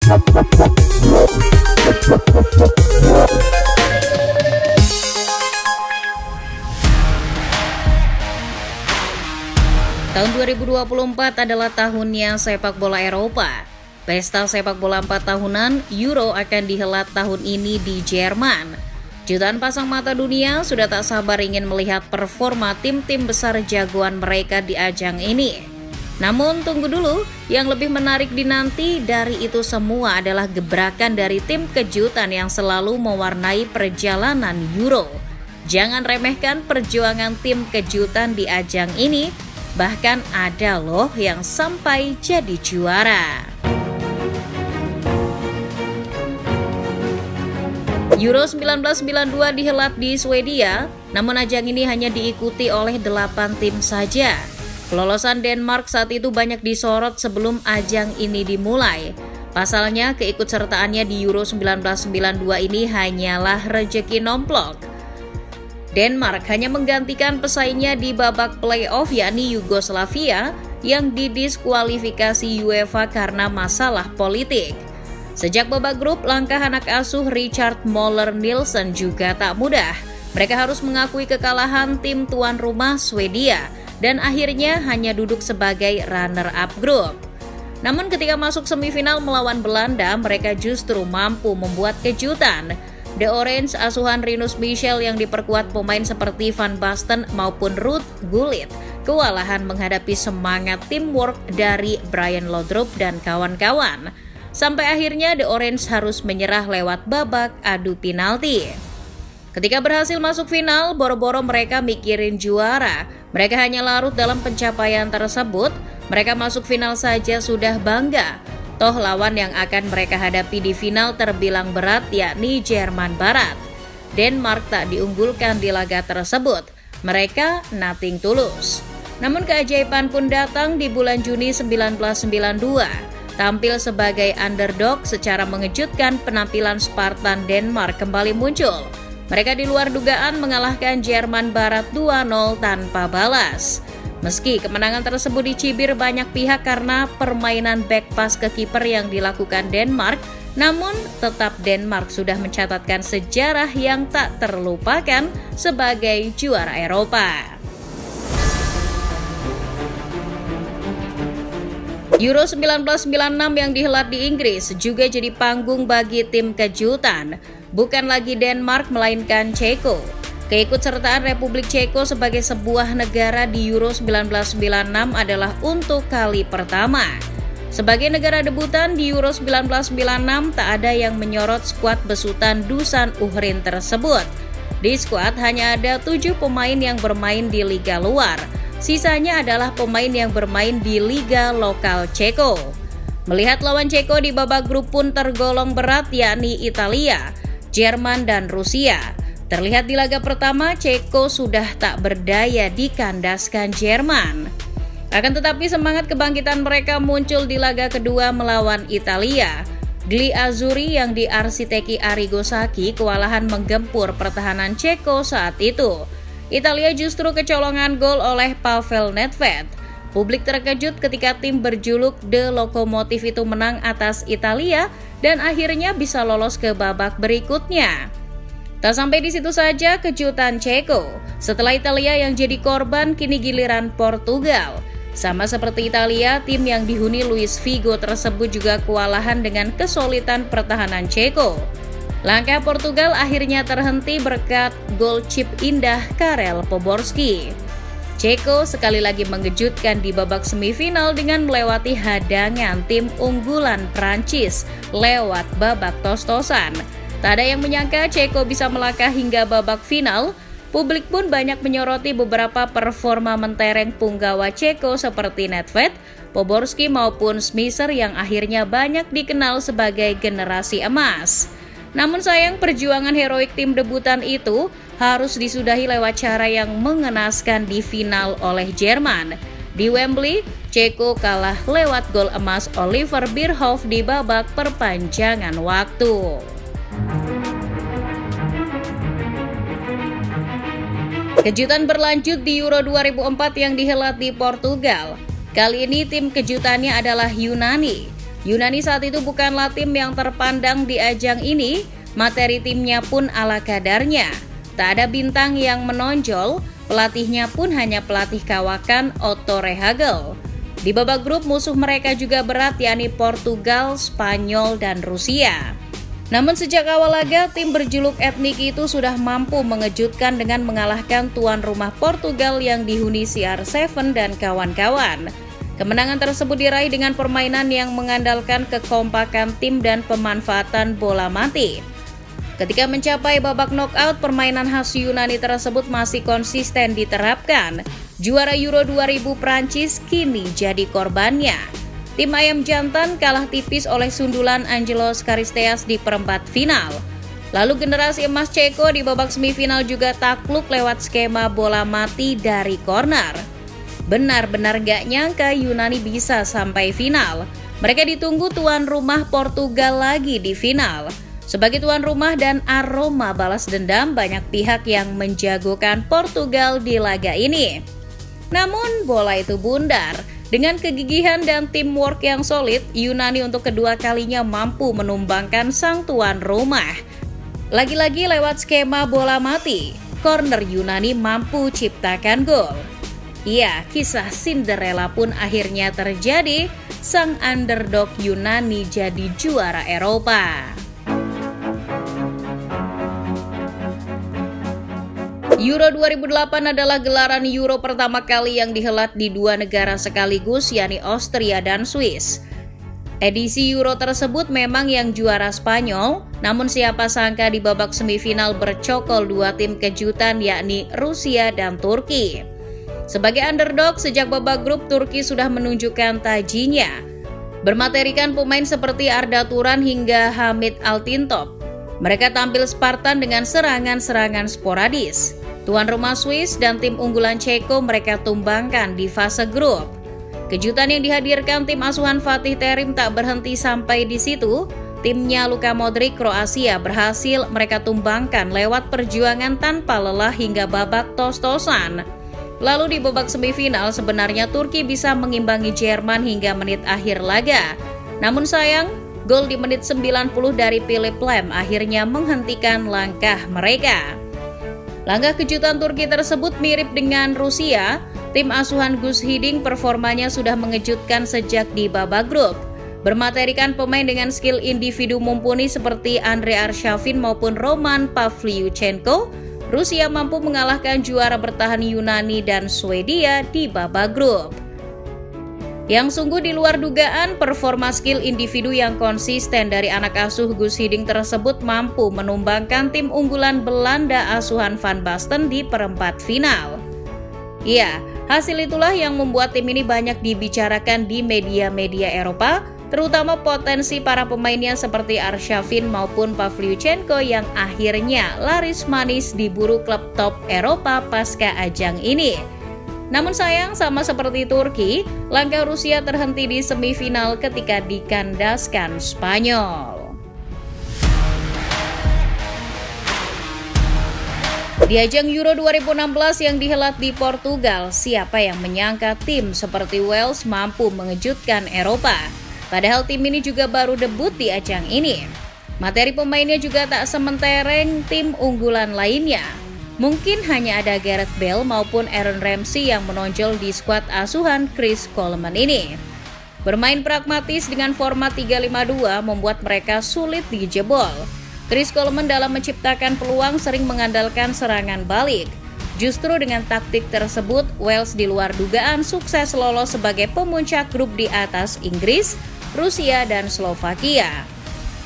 Tahun 2024 adalah tahunnya sepak bola Eropa. Pesta sepak bola 4 tahunan Euro akan dihelat tahun ini di Jerman. Jutaan pasang mata dunia sudah tak sabar ingin melihat performa tim-tim besar jagoan mereka di ajang ini. Namun tunggu dulu, yang lebih menarik dinanti dari itu semua adalah gebrakan dari tim kejutan yang selalu mewarnai perjalanan Euro. Jangan remehkan perjuangan tim kejutan di ajang ini. Bahkan ada loh yang sampai jadi juara. Euro 1992 dihelat di Swedia, namun ajang ini hanya diikuti oleh 8 tim saja. Kelolosan Denmark saat itu banyak disorot sebelum ajang ini dimulai. Pasalnya, keikutsertaannya di Euro 1992 ini hanyalah rejeki nomplok. Denmark hanya menggantikan pesaingnya di babak playoff yakni Yugoslavia yang didiskualifikasi UEFA karena masalah politik. Sejak babak grup, langkah anak asuh Richard Moller Nilsson juga tak mudah. Mereka harus mengakui kekalahan tim tuan rumah Swedia dan akhirnya hanya duduk sebagai runner-up grup. Namun ketika masuk semifinal melawan Belanda, mereka justru mampu membuat kejutan. The Orange asuhan Rinus Michel yang diperkuat pemain seperti Van Basten maupun Ruud Gullit kewalahan menghadapi semangat teamwork dari Brian Laudrup dan kawan-kawan. Sampai akhirnya The Orange harus menyerah lewat babak adu penalti. Ketika berhasil masuk final, boro-boro mereka mikirin juara. Mereka hanya larut dalam pencapaian tersebut. Mereka masuk final saja sudah bangga. Toh lawan yang akan mereka hadapi di final terbilang berat yakni Jerman Barat. Denmark tak diunggulkan di laga tersebut. Mereka nothing tulus. Namun keajaiban pun datang di bulan Juni 1992. Tampil sebagai underdog secara mengejutkan, penampilan Spartan Denmark kembali muncul. Mereka di luar dugaan mengalahkan Jerman Barat 2-0 tanpa balas. Meski kemenangan tersebut dicibir banyak pihak karena permainan back pass ke kiper yang dilakukan Denmark, namun tetap Denmark sudah mencatatkan sejarah yang tak terlupakan sebagai juara Eropa. Euro 1996 yang dihelat di Inggris juga jadi panggung bagi tim kejutan. Bukan lagi Denmark melainkan Ceko. Keikutsertaan Republik Ceko sebagai sebuah negara di Euro 1996 adalah untuk kali pertama. Sebagai negara debutan di Euro 1996, tak ada yang menyorot skuad besutan Dusan Uhrin tersebut. Di skuad hanya ada 7 pemain yang bermain di liga luar. Sisanya adalah pemain yang bermain di liga lokal Ceko. Melihat lawan Ceko di babak grup pun tergolong berat yakni Italia, Jerman, dan Rusia. Terlihat di laga pertama, Ceko sudah tak berdaya dikandaskan Jerman. Akan tetapi semangat kebangkitan mereka muncul di laga kedua melawan Italia. Gli Azzurri yang diarsiteki Arrigo Sacchi kewalahan menggempur pertahanan Ceko saat itu. Italia justru kecolongan gol oleh Pavel Nedved. Publik terkejut ketika tim berjuluk The Lokomotif itu menang atas Italia dan akhirnya bisa lolos ke babak berikutnya. Tak sampai di situ saja kejutan Ceko. Setelah Italia yang jadi korban, kini giliran Portugal. Sama seperti Italia, tim yang dihuni Luis Figo tersebut juga kewalahan dengan kesulitan pertahanan Ceko. Langkah Portugal akhirnya terhenti berkat gol chip indah Karel Poborský. Ceko sekali lagi mengejutkan di babak semifinal dengan melewati hadangan tim unggulan Prancis lewat babak tos-tosan. Tak ada yang menyangka Ceko bisa melangkah hingga babak final. Publik pun banyak menyoroti beberapa performa mentereng punggawa Ceko seperti Nedved, Poborský maupun Smisser yang akhirnya banyak dikenal sebagai generasi emas. Namun sayang, perjuangan heroik tim debutan itu harus disudahi lewat cara yang mengenaskan di final oleh Jerman. Di Wembley, Ceko kalah lewat gol emas Oliver Bierhoff di babak perpanjangan waktu. Kejutan berlanjut di Euro 2004 yang dihelat di Portugal. Kali ini tim kejutannya adalah Yunani. Yunani saat itu bukanlah tim yang terpandang di ajang ini, materi timnya pun ala kadarnya. Tak ada bintang yang menonjol, pelatihnya pun hanya pelatih kawakan Otto Rehhagel. Di babak grup musuh mereka juga berat, yakni Portugal, Spanyol, dan Rusia. Namun sejak awal laga, tim berjuluk etnik itu sudah mampu mengejutkan dengan mengalahkan tuan rumah Portugal yang dihuni CR7 dan kawan-kawan. Kemenangan tersebut diraih dengan permainan yang mengandalkan kekompakan tim dan pemanfaatan bola mati. Ketika mencapai babak knockout, permainan khas Yunani tersebut masih konsisten diterapkan. Juara Euro 2000 Prancis kini jadi korbannya. Tim ayam jantan kalah tipis oleh sundulan Angelos Charisteas di perempat final. Lalu generasi emas Ceko di babak semifinal juga takluk lewat skema bola mati dari corner. Benar-benar gak nyangka Yunani bisa sampai final. Mereka ditunggu tuan rumah Portugal lagi di final. Sebagai tuan rumah dan aroma balas dendam, banyak pihak yang menjagokan Portugal di laga ini. Namun bola itu bundar. Dengan kegigihan dan teamwork yang solid, Yunani untuk kedua kalinya mampu menumbangkan sang tuan rumah. Lagi-lagi lewat skema bola mati, corner Yunani mampu ciptakan gol. Iya, kisah Cinderella pun akhirnya terjadi. Sang underdog Yunani jadi juara Eropa. Euro 2008 adalah gelaran Euro pertama kali yang dihelat di dua negara sekaligus, yakni Austria dan Swiss. Edisi Euro tersebut memang yang juara Spanyol, namun siapa sangka di babak semifinal bercokol dua tim kejutan, yakni Rusia dan Turki. Sebagai underdog, sejak babak grup Turki sudah menunjukkan tajinya. Bermaterikan pemain seperti Arda Turan hingga Hamid Altintop. Mereka tampil Spartan dengan serangan-serangan sporadis. Tuan rumah Swiss dan tim unggulan Ceko mereka tumbangkan di fase grup. Kejutan yang dihadirkan tim asuhan Fatih Terim tak berhenti sampai di situ. Timnya Luka Modric Kroasia berhasil mereka tumbangkan lewat perjuangan tanpa lelah hingga babak tos-tosan. Lalu di babak semifinal sebenarnya Turki bisa mengimbangi Jerman hingga menit akhir laga. Namun sayang, gol di menit 90 dari Philipp Lahm akhirnya menghentikan langkah mereka. Langkah kejutan Turki tersebut mirip dengan Rusia. Tim asuhan Gus Hiddink performanya sudah mengejutkan sejak di babak grup. Bermaterikan pemain dengan skill individu mumpuni seperti Andrei Arshavin maupun Roman Pavlyuchenko, Rusia mampu mengalahkan juara bertahan Yunani dan Swedia di babak grup. Yang sungguh di luar dugaan, performa skill individu yang konsisten dari anak asuh Gus Hiddink tersebut mampu menumbangkan tim unggulan Belanda asuhan Van Basten di perempat final. Ya, hasil itulah yang membuat tim ini banyak dibicarakan di media-media Eropa, terutama potensi para pemainnya seperti Arshavin maupun Pavlyuchenko yang akhirnya laris manis diburu klub top Eropa pasca ajang ini. Namun sayang, sama seperti Turki, langkah Rusia terhenti di semifinal ketika dikandaskan Spanyol. Di ajang Euro 2016 yang dihelat di Portugal, siapa yang menyangka tim seperti Wales mampu mengejutkan Eropa? Padahal tim ini juga baru debut di ajang ini. Materi pemainnya juga tak sementereng tim unggulan lainnya. Mungkin hanya ada Gareth Bale maupun Aaron Ramsey yang menonjol di skuad asuhan Chris Coleman ini. Bermain pragmatis dengan format 3-5-2 membuat mereka sulit dijebol. Chris Coleman dalam menciptakan peluang sering mengandalkan serangan balik. Justru dengan taktik tersebut, Wales di luar dugaan sukses lolos sebagai pemuncak grup di atas Inggris, Rusia, dan Slovakia.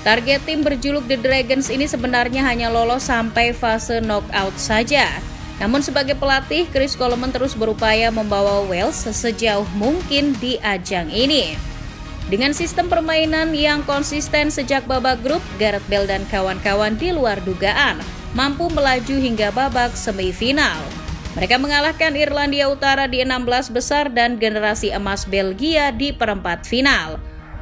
Target tim berjuluk The Dragons ini sebenarnya hanya lolos sampai fase knockout saja. Namun sebagai pelatih, Chris Coleman terus berupaya membawa Wales sejauh mungkin di ajang ini. Dengan sistem permainan yang konsisten sejak babak grup, Gareth Bale dan kawan-kawan di luar dugaan mampu melaju hingga babak semifinal. Mereka mengalahkan Irlandia Utara di 16 besar dan generasi emas Belgia di perempat final.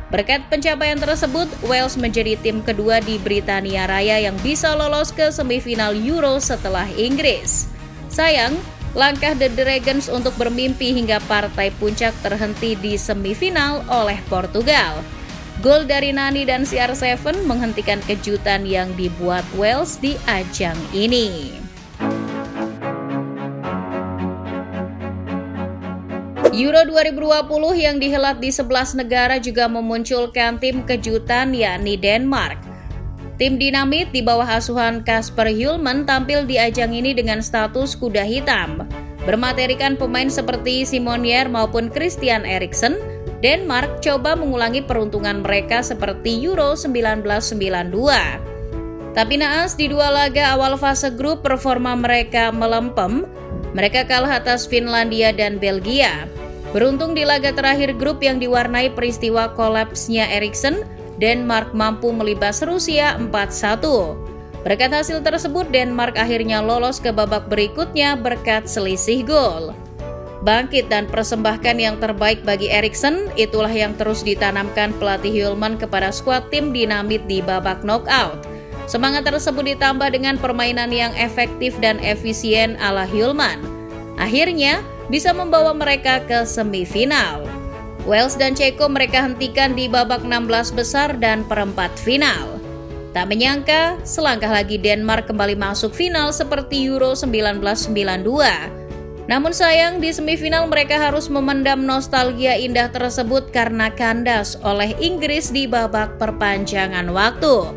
Berkat pencapaian tersebut, Wales menjadi tim kedua di Britania Raya yang bisa lolos ke semifinal Euro setelah Inggris. Sayang, langkah The Dragons untuk bermimpi hingga partai puncak terhenti di semifinal oleh Portugal. Gol dari Nani dan CR7 menghentikan kejutan yang dibuat Wales di ajang ini. Euro 2020 yang dihelat di 11 negara juga memunculkan tim kejutan, yakni Denmark. Tim dinamit di bawah asuhan Kasper Hjulmand tampil di ajang ini dengan status kuda hitam. Bermaterikan pemain seperti Simon Kjær maupun Christian Eriksen, Denmark coba mengulangi peruntungan mereka seperti Euro 1992. Tapi naas di dua laga awal fase grup performa mereka melempem. Mereka kalah atas Finlandia dan Belgia. Beruntung di laga terakhir grup yang diwarnai peristiwa kolapsnya Eriksen, Denmark mampu melibas Rusia 4-1. Berkat hasil tersebut, Denmark akhirnya lolos ke babak berikutnya berkat selisih gol. Bangkit dan persembahkan yang terbaik bagi Eriksen, itulah yang terus ditanamkan pelatih Hjulmand kepada skuad tim dinamit di babak knockout. Semangat tersebut ditambah dengan permainan yang efektif dan efisien ala Hjulmand. Akhirnya, bisa membawa mereka ke semifinal. Wales dan Ceko mereka hentikan di babak 16 besar dan perempat final. Tak menyangka, selangkah lagi Denmark kembali masuk final seperti Euro 1992. Namun sayang, di semifinal mereka harus memendam nostalgia indah tersebut karena kandas oleh Inggris di babak perpanjangan waktu.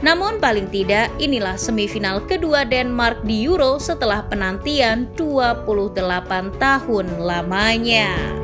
Namun paling tidak, inilah semifinal kedua Denmark di Euro setelah penantian 28 tahun lamanya.